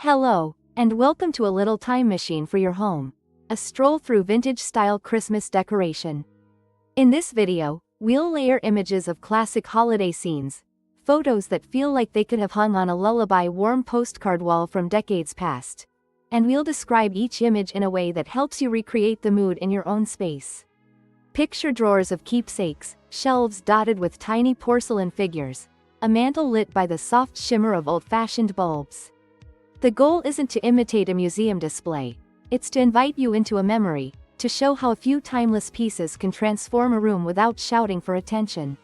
Hello, and welcome to a little time machine for your home. A stroll through vintage-style Christmas decoration. In this video, we'll layer images of classic holiday scenes, photos that feel like they could have hung on a lullaby-warm postcard wall from decades past. And we'll describe each image in a way that helps you recreate the mood in your own space. Picture drawers of keepsakes, shelves dotted with tiny porcelain figures, a mantle lit by the soft shimmer of old-fashioned bulbs. The goal isn't to imitate a museum display, it's to invite you into a memory, to show how a few timeless pieces can transform a room without shouting for attention.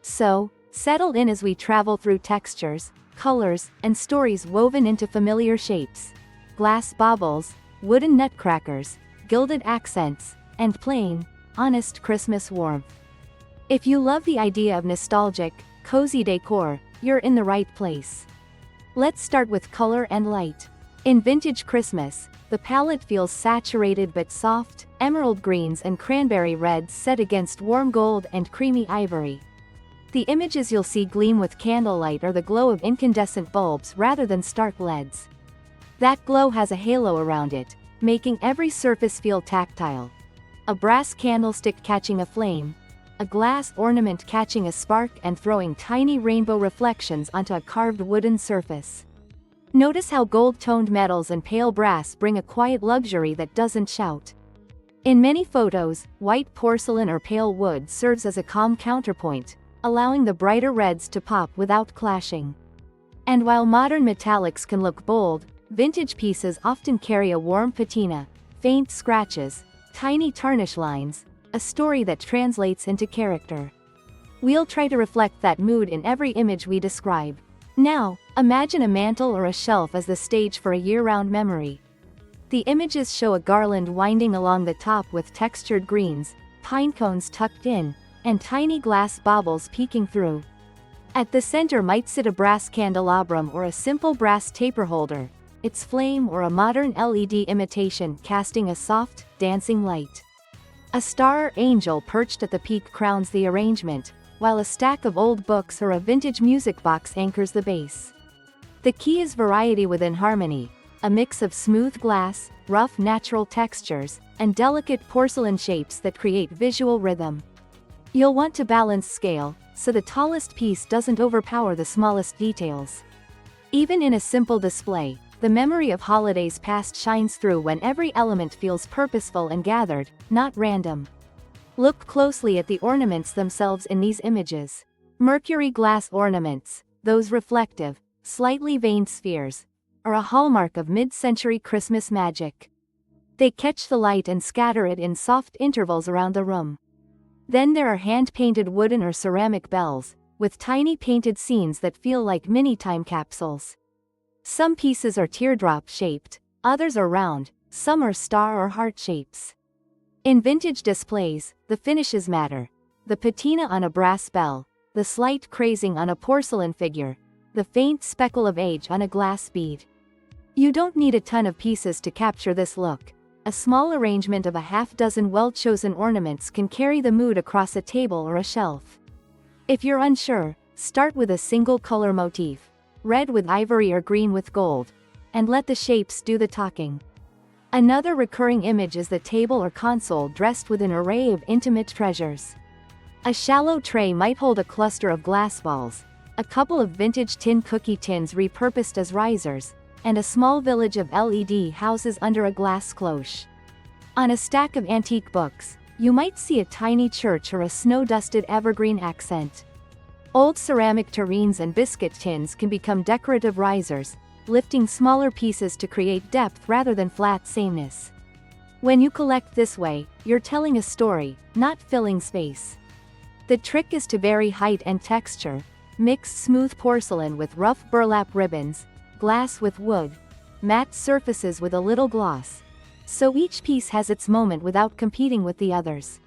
So, settle in as we travel through textures, colors, and stories woven into familiar shapes. Glass baubles, wooden nutcrackers, gilded accents, and plain, honest Christmas warmth. If you love the idea of nostalgic, cozy decor, you're in the right place. Let's start with color and light. In vintage Christmas, the palette feels saturated but soft, emerald greens and cranberry reds set against warm gold and creamy ivory. The images you'll see gleam with candlelight or the glow of incandescent bulbs rather than stark LEDs. That glow has a halo around it, making every surface feel tactile. A brass candlestick catching a flame, a glass ornament catching a spark and throwing tiny rainbow reflections onto a carved wooden surface. Notice how gold-toned metals and pale brass bring a quiet luxury that doesn't shout. In many photos, white porcelain or pale wood serves as a calm counterpoint, allowing the brighter reds to pop without clashing. And while modern metallics can look bold, vintage pieces often carry a warm patina, faint scratches, tiny tarnish lines, a story that translates into character. We'll try to reflect that mood in every image we describe. Now, imagine a mantle or a shelf as the stage for a year-round memory. The images show a garland winding along the top with textured greens, pine cones tucked in, and tiny glass baubles peeking through. At the center might sit a brass candelabrum or a simple brass taper holder, its flame or a modern LED imitation casting a soft, dancing light. A star or angel perched at the peak crowns the arrangement, while a stack of old books or a vintage music box anchors the base. The key is variety within harmony, a mix of smooth glass, rough natural textures, and delicate porcelain shapes that create visual rhythm. You'll want to balance scale, so the tallest piece doesn't overpower the smallest details. Even in a simple display, the memory of holidays past shines through when every element feels purposeful and gathered, not random. Look closely at the ornaments themselves in these images. Mercury glass ornaments, those reflective, slightly veined spheres, are a hallmark of mid-century Christmas magic. They catch the light and scatter it in soft intervals around the room. Then there are hand-painted wooden or ceramic bells, with tiny painted scenes that feel like mini time capsules. Some pieces are teardrop-shaped, others are round, some are star or heart shapes. In vintage displays, the finishes matter. The patina on a brass bell, the slight crazing on a porcelain figure, the faint speckle of age on a glass bead. You don't need a ton of pieces to capture this look. A small arrangement of a half-dozen well-chosen ornaments can carry the mood across a table or a shelf. If you're unsure, start with a single color motif, red with ivory or green with gold, and let the shapes do the talking. Another recurring image is the table or console dressed with an array of intimate treasures. A shallow tray might hold a cluster of glass balls, a couple of vintage tin cookie tins repurposed as risers, and a small village of LED houses under a glass cloche. On a stack of antique books, you might see a tiny church or a snow-dusted evergreen accent. Old ceramic tureens and biscuit tins can become decorative risers, lifting smaller pieces to create depth rather than flat sameness. When you collect this way, you're telling a story, not filling space. The trick is to vary height and texture, mix smooth porcelain with rough burlap ribbons, glass with wood, matte surfaces with a little gloss, so each piece has its moment without competing with the others.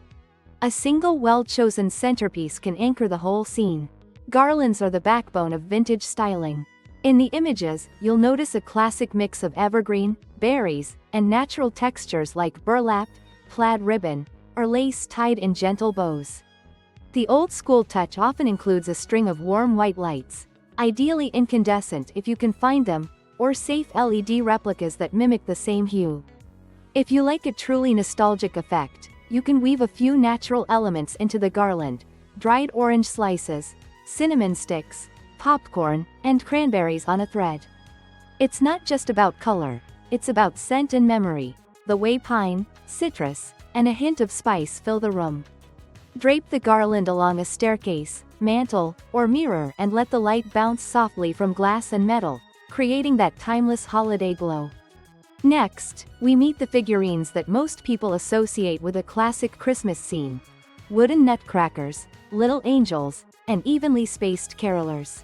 A single well-chosen centerpiece can anchor the whole scene. Garlands are the backbone of vintage styling. In the images, you'll notice a classic mix of evergreen, berries, and natural textures like burlap, plaid ribbon, or lace tied in gentle bows. The old-school touch often includes a string of warm white lights, ideally incandescent if you can find them, or safe LED replicas that mimic the same hue. If you like a truly nostalgic effect, you can weave a few natural elements into the garland: dried orange slices, cinnamon sticks, popcorn, and cranberries on a thread. It's not just about color, it's about scent and memory, the way pine, citrus, and a hint of spice fill the room. Drape the garland along a staircase, mantle, or mirror and let the light bounce softly from glass and metal, creating that timeless holiday glow. Next, we meet the figurines that most people associate with a classic Christmas scene: wooden nutcrackers, little angels, and evenly spaced carolers.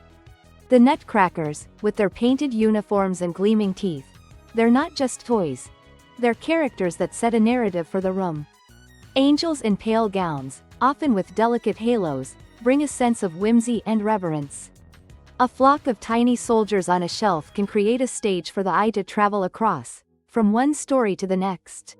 The nutcrackers, with their painted uniforms and gleaming teeth, they're not just toys. They're characters that set a narrative for the room. Angels in pale gowns, often with delicate halos, bring a sense of whimsy and reverence. A flock of tiny soldiers on a shelf can create a stage for the eye to travel across, from one story to the next.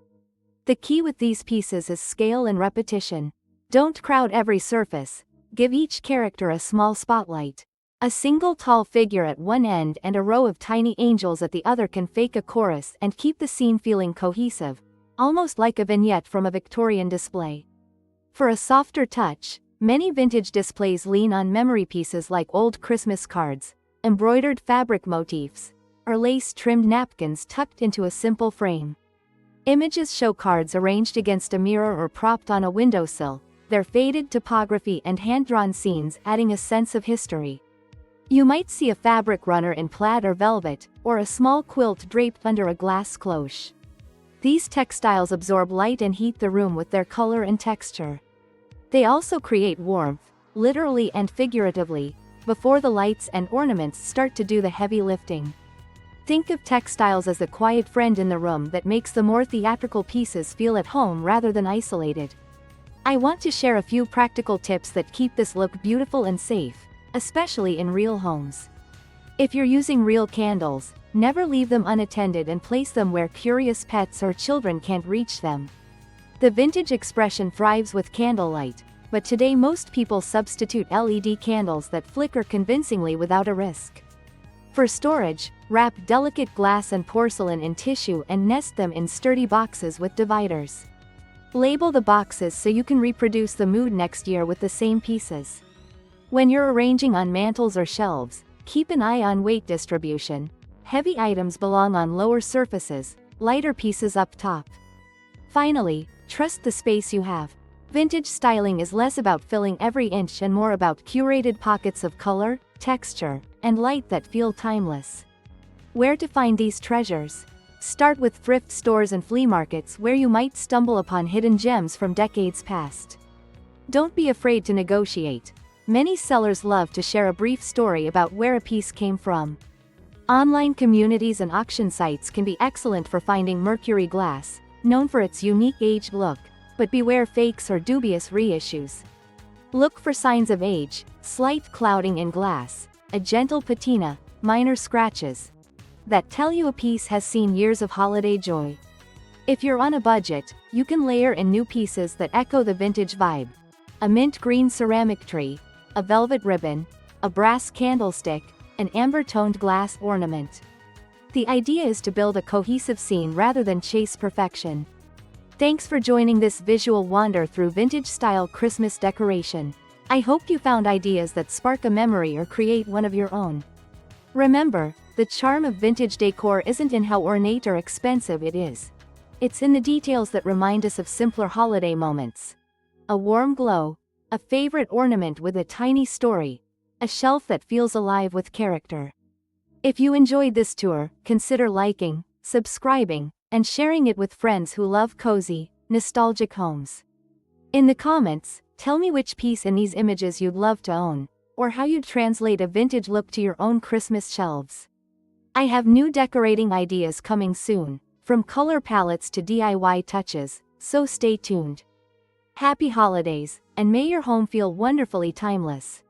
The key with these pieces is scale and repetition. Don't crowd every surface, give each character a small spotlight. A single tall figure at one end and a row of tiny angels at the other can fake a chorus and keep the scene feeling cohesive, almost like a vignette from a Victorian display. For a softer touch, many vintage displays lean on memory pieces like old Christmas cards, embroidered fabric motifs, or lace-trimmed napkins tucked into a simple frame. Images show cards arranged against a mirror or propped on a windowsill, their faded typography and hand-drawn scenes adding a sense of history. You might see a fabric runner in plaid or velvet, or a small quilt draped under a glass cloche. These textiles absorb light and heat the room with their color and texture. They also create warmth, literally and figuratively, before the lights and ornaments start to do the heavy lifting. Think of textiles as the quiet friend in the room that makes the more theatrical pieces feel at home rather than isolated. I want to share a few practical tips that keep this look beautiful and safe, especially in real homes. If you're using real candles, never leave them unattended and place them where curious pets or children can't reach them. The vintage expression thrives with candlelight, but today most people substitute LED candles that flicker convincingly without a risk. For storage, wrap delicate glass and porcelain in tissue and nest them in sturdy boxes with dividers. Label the boxes so you can reproduce the mood next year with the same pieces. When you're arranging on mantles or shelves, keep an eye on weight distribution. Heavy items belong on lower surfaces, lighter pieces up top. Finally, trust the space you have. Vintage styling is less about filling every inch and more about curated pockets of color, texture, and light that feel timeless. Where to find these treasures? Start with thrift stores and flea markets where you might stumble upon hidden gems from decades past. Don't be afraid to negotiate. Many sellers love to share a brief story about where a piece came from. Online communities and auction sites can be excellent for finding mercury glass, known for its unique aged look, but beware fakes or dubious reissues. Look for signs of age, slight clouding in glass, a gentle patina, minor scratches that tell you a piece has seen years of holiday joy. If you're on a budget, you can layer in new pieces that echo the vintage vibe. A mint green ceramic tree, a velvet ribbon, a brass candlestick, an amber-toned glass ornament. The idea is to build a cohesive scene rather than chase perfection. Thanks for joining this visual wander through vintage-style Christmas decoration. I hope you found ideas that spark a memory or create one of your own. Remember, the charm of vintage decor isn't in how ornate or expensive it is. It's in the details that remind us of simpler holiday moments. A warm glow, a favorite ornament with a tiny story, a shelf that feels alive with character. If you enjoyed this tour, consider liking, subscribing, and sharing it with friends who love cozy, nostalgic homes. In the comments, tell me which piece in these images you'd love to own, or how you'd translate a vintage look to your own Christmas shelves. I have new decorating ideas coming soon, from color palettes to DIY touches, so stay tuned. Happy holidays, and may your home feel wonderfully timeless.